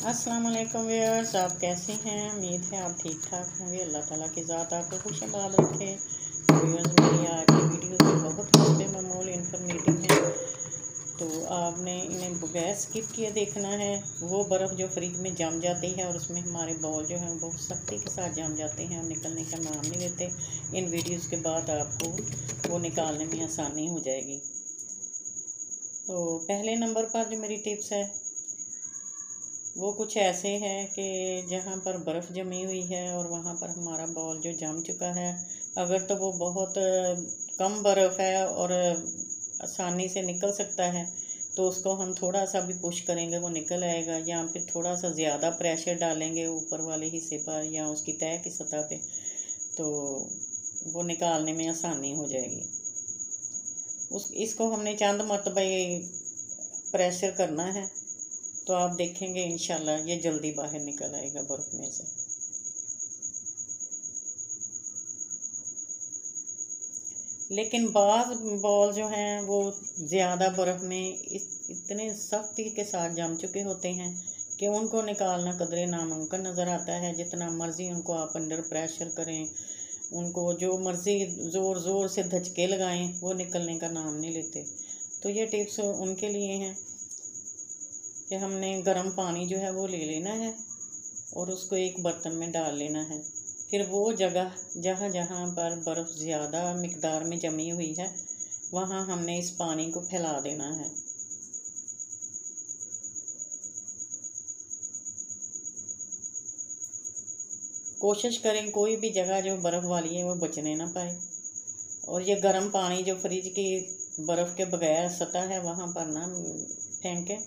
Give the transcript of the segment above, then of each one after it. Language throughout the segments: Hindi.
अस्सलाम वालेकुम व्यूअर्स, आप कैसे हैं। उम्मीद है आप ठीक ठाक होंगे। अल्लाह ताला की ज़ात आपको खुशहाल रखे। व्यूअर्स, मेरी आज की वीडियो बहुत हस्बे मामूल इन्फॉर्मेटिव है, तो आपने इन्हें बगैर स्किप किए देखना है। वो बर्फ़ जो फ्रिज में जम जाती है और उसमें हमारे बॉल जो हैं बहुत सख्ती के साथ जम जाते हैं और निकलने का नाम नहीं लेते। इन वीडियोज़ के बाद आपको वो निकालने में आसानी हो जाएगी। तो पहले नंबर पर जो मेरी टिप्स है वो कुछ ऐसे है कि जहाँ पर बर्फ़ जमी हुई है और वहाँ पर हमारा बॉल जो जम चुका है, अगर तो वो बहुत कम बर्फ़ है और आसानी से निकल सकता है तो उसको हम थोड़ा सा भी पुश करेंगे वो निकल आएगा, या फिर थोड़ा सा ज़्यादा प्रेशर डालेंगे ऊपर वाले हिस्से पर या उसकी तह की सतह पे, तो वो निकालने में आसानी हो जाएगी। इसको हमने चंद मरतबा प्रेशर करना है तो आप देखेंगे इंशाल्लाह ये जल्दी बाहर निकल आएगा बर्फ़ में से। लेकिन बाज़ बॉल जो हैं वो ज़्यादा बर्फ़ में इतने सख्ती के साथ जम चुके होते हैं कि उनको निकालना कदरे नामुमकिन नज़र आता है। जितना मर्ज़ी उनको आप अंडर प्रेशर करें, उनको जो मर्ज़ी ज़ोर ज़ोर से धचके लगाएं, वो निकलने का नाम नहीं लेते। तो ये टिप्स उनके लिए हैं कि हमने गर्म पानी जो है वो ले लेना है और उसको एक बर्तन में डाल लेना है। फिर वो जगह जहाँ जहाँ पर बर्फ़ ज़्यादा मिकदार में जमी हुई है वहाँ हमने इस पानी को फैला देना है। कोशिश करें कोई भी जगह जो बर्फ़ वाली है वो बचने ना पाए। और ये गर्म पानी जो फ्रिज की बर्फ़ के बगैर सतह है वहाँ पर ना फेंकें,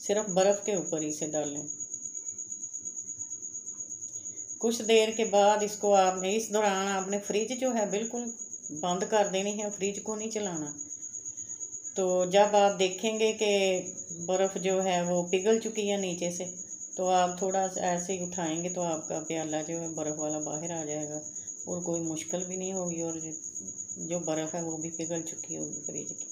सिर्फ बर्फ़ के ऊपर ही से डालें। कुछ देर के बाद इसको आपने इस दौरान आपने फ्रिज जो है बिल्कुल बंद कर देनी है, फ्रिज को नहीं चलाना। तो जब आप देखेंगे कि बर्फ़ जो है वो पिघल चुकी है नीचे से, तो आप थोड़ा सा ऐसे ही उठाएंगे तो आपका प्याला जो है बर्फ़ वाला बाहर आ जाएगा और कोई मुश्किल भी नहीं होगी और जो बर्फ़ है वो भी पिघल चुकी होगी फ्रिज की।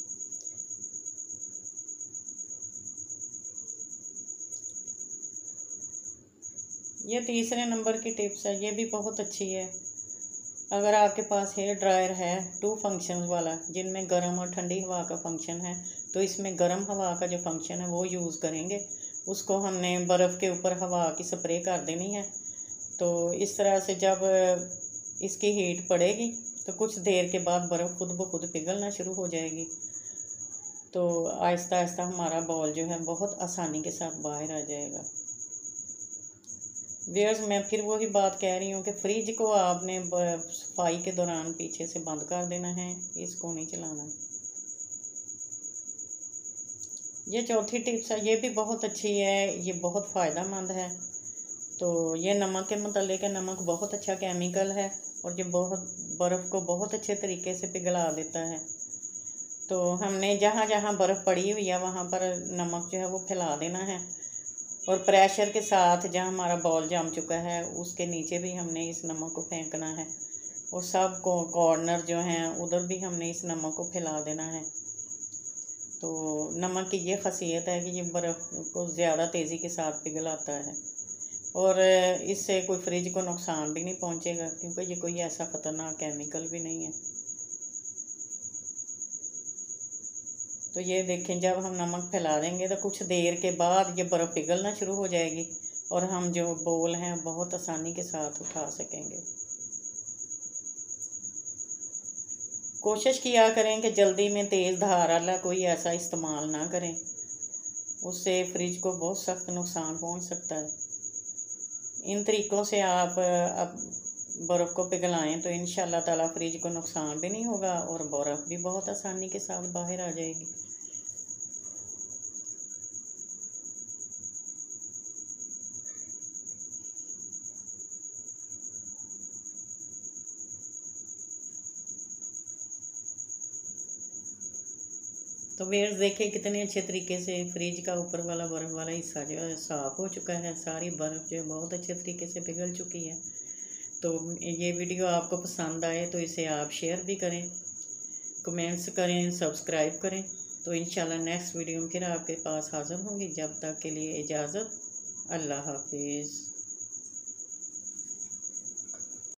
ये तीसरे नंबर की टिप्स है, ये भी बहुत अच्छी है। अगर आपके पास हेयर ड्रायर है 2 फंक्शन वाला, जिनमें गर्म और ठंडी हवा का फंक्शन है, तो इसमें गर्म हवा का जो फंक्शन है वो यूज़ करेंगे। उसको हमने बर्फ़ के ऊपर हवा की स्प्रे कर देनी है। तो इस तरह से जब इसकी हीट पड़ेगी तो कुछ देर के बाद बर्फ़ खुद ब खुद पिघलना शुरू हो जाएगी। तो आहिस्ता आहिस्ता हमारा बॉल जो है बहुत आसानी के साथ बाहर आ जाएगा। व्यूअर्स, मैं फिर वही बात कह रही हूँ कि फ्रिज को आपने सफाई के दौरान पीछे से बंद कर देना है, इसको नहीं चलाना। ये चौथी टिप्स है, ये भी बहुत अच्छी है, ये बहुत फ़ायदेमंद है। तो ये नमक के मतलब है, नमक बहुत अच्छा केमिकल है और ये बहुत बर्फ़ को बहुत अच्छे तरीके से पिघला देता है। तो हमने जहाँ जहाँ बर्फ़ पड़ी हुई है वहाँ पर नमक जो है वो फैला देना है और प्रेशर के साथ जहाँ हमारा बॉल जम चुका है उसके नीचे भी हमने इस नमक को फेंकना है और सब कॉर्नर जो हैं उधर भी हमने इस नमक को फैला देना है। तो नमक की ये ख़ासियत है कि ये बर्फ़ को ज़्यादा तेज़ी के साथ पिघलाता है और इससे कोई फ्रिज को नुकसान भी नहीं पहुंचेगा, क्योंकि ये कोई ऐसा ख़तरनाक केमिकल भी नहीं है। तो ये देखें, जब हम नमक फैला देंगे तो कुछ देर के बाद ये बर्फ़ पिघलना शुरू हो जाएगी और हम जो बोल हैं बहुत आसानी के साथ उठा सकेंगे। कोशिश किया करें कि जल्दी में तेज़ धार वाला कोई ऐसा इस्तेमाल ना करें, उससे फ्रिज को बहुत सख्त नुकसान पहुंच सकता है। इन तरीक़ों से आप अब बर्फ़ को पिघलाएं तो इंशाल्लाह ताला फ्रिज को नुकसान भी नहीं होगा और बर्फ़ भी बहुत आसानी के साथ बाहर आ जाएगी। तो वेयर्स देखिए कितने अच्छे तरीके से फ्रिज का ऊपर वाला बर्फ़ वाला हिस्सा जो है साफ़ हो चुका है। सारी बर्फ़ जो है बहुत अच्छे तरीके से पिघल चुकी है। तो ये वीडियो आपको पसंद आए तो इसे आप शेयर भी करें, कमेंट्स करें, सब्सक्राइब करें। तो इंशाल्लाह नेक्स्ट वीडियो में फिर आपके पास हाज़िर होंगी। जब तक के लिए इजाज़त, अल्लाह हाफिज़।